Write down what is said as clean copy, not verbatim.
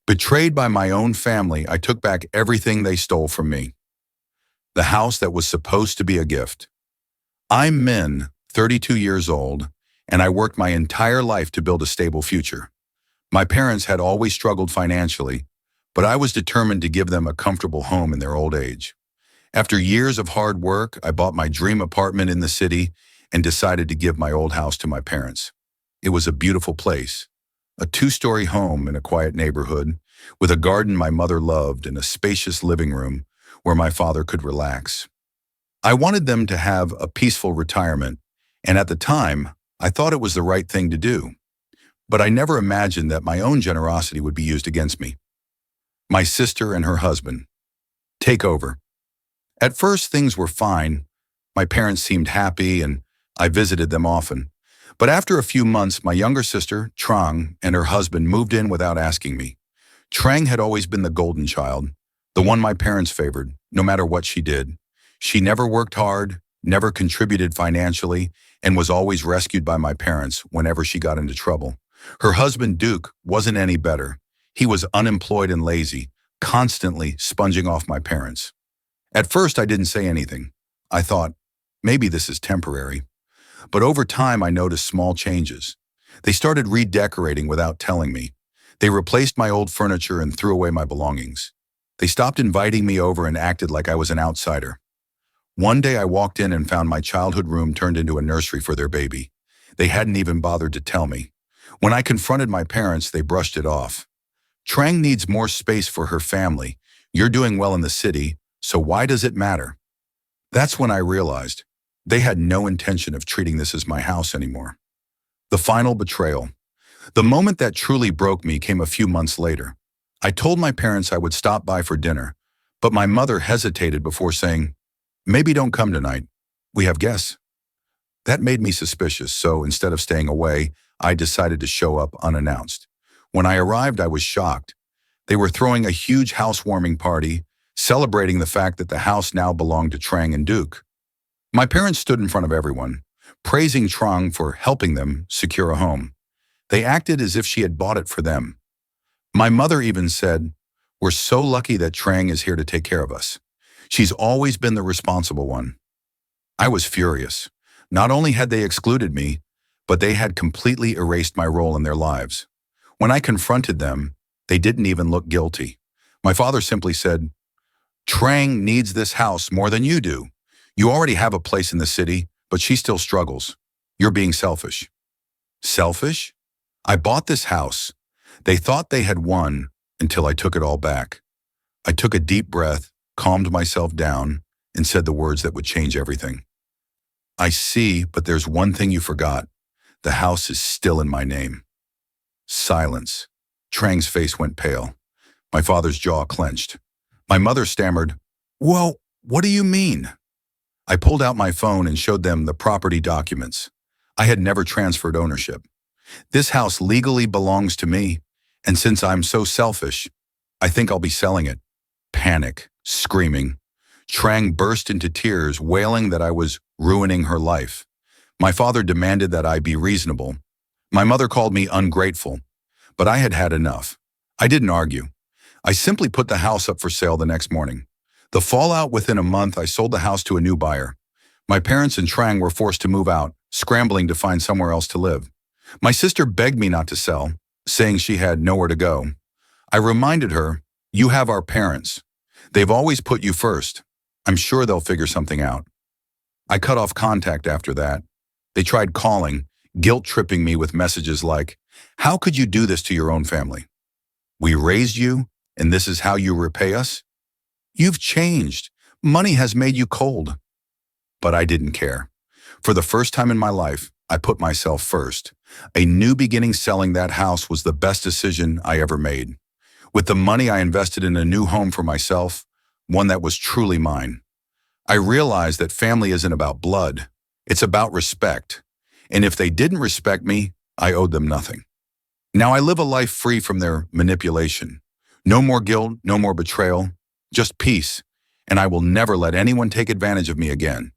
Betrayed by my own family, I took back everything they stole from me. The house that was supposed to be a gift. I'm Min, 32 years old, and I worked my entire life to build a stable future. My parents had always struggled financially, but I was determined to give them a comfortable home in their old age. After years of hard work, I bought my dream apartment in the city and decided to give my old house to my parents. It was a beautiful place, a two-story home in a quiet neighborhood, with a garden my mother loved and a spacious living room where my father could relax. I wanted them to have a peaceful retirement, and at the time, I thought it was the right thing to do. But I never imagined that my own generosity would be used against me. My sister and her husband. Take over. At first, things were fine. My parents seemed happy, and I visited them often. But after a few months, my younger sister, Trang, and her husband moved in without asking me. Trang had always been the golden child, the one my parents favored, no matter what she did. She never worked hard, never contributed financially, and was always rescued by my parents whenever she got into trouble. Her husband, Duke, wasn't any better. He was unemployed and lazy, constantly sponging off my parents. At first, I didn't say anything. I thought, maybe this is temporary. But over time, I noticed small changes. They started redecorating without telling me. They replaced my old furniture and threw away my belongings. They stopped inviting me over and acted like I was an outsider. One day I walked in and found my childhood room turned into a nursery for their baby. They hadn't even bothered to tell me. When I confronted my parents, they brushed it off. Trang needs more space for her family. You're doing well in the city, so why does it matter? That's when I realized they had no intention of treating this as my house anymore. The final betrayal. The moment that truly broke me came a few months later. I told my parents I would stop by for dinner, but my mother hesitated before saying, "Maybe don't come tonight. We have guests." That made me suspicious, so instead of staying away, I decided to show up unannounced. When I arrived, I was shocked. They were throwing a huge housewarming party, celebrating the fact that the house now belonged to Trang and Duke. My parents stood in front of everyone, praising Trang for helping them secure a home. They acted as if she had bought it for them. My mother even said, "We're so lucky that Trang is here to take care of us. She's always been the responsible one." I was furious. Not only had they excluded me, but they had completely erased my role in their lives. When I confronted them, they didn't even look guilty. My father simply said, "Trang needs this house more than you do. You already have a place in the city, but she still struggles. You're being selfish." Selfish? I bought this house. They thought they had won until I took it all back. I took a deep breath, calmed myself down, and said the words that would change everything. "I see, but there's one thing you forgot. The house is still in my name." Silence. Trang's face went pale. My father's jaw clenched. My mother stammered, "Well, what do you mean?" I pulled out my phone and showed them the property documents. I had never transferred ownership. This house legally belongs to me, and since I'm so selfish, I think I'll be selling it. Panic, screaming. Trang burst into tears, wailing that I was ruining her life. My father demanded that I be reasonable. My mother called me ungrateful, but I had had enough. I didn't argue. I simply put the house up for sale the next morning. The fallout: within a month, I sold the house to a new buyer. My parents and Trang were forced to move out, scrambling to find somewhere else to live. My sister begged me not to sell, saying she had nowhere to go. I reminded her, "You have our parents. They've always put you first. I'm sure they'll figure something out." I cut off contact after that. They tried calling, guilt-tripping me with messages like, "How could you do this to your own family? We raised you, and this is how you repay us? You've changed. Money has made you cold." But I didn't care. For the first time in my life, I put myself first. A new beginning. Selling that house was the best decision I ever made. With the money, I invested in a new home for myself, one that was truly mine. I realized that family isn't about blood. It's about respect. And if they didn't respect me, I owed them nothing. Now I live a life free from their manipulation. No more guilt, no more betrayal, just peace. And I will never let anyone take advantage of me again.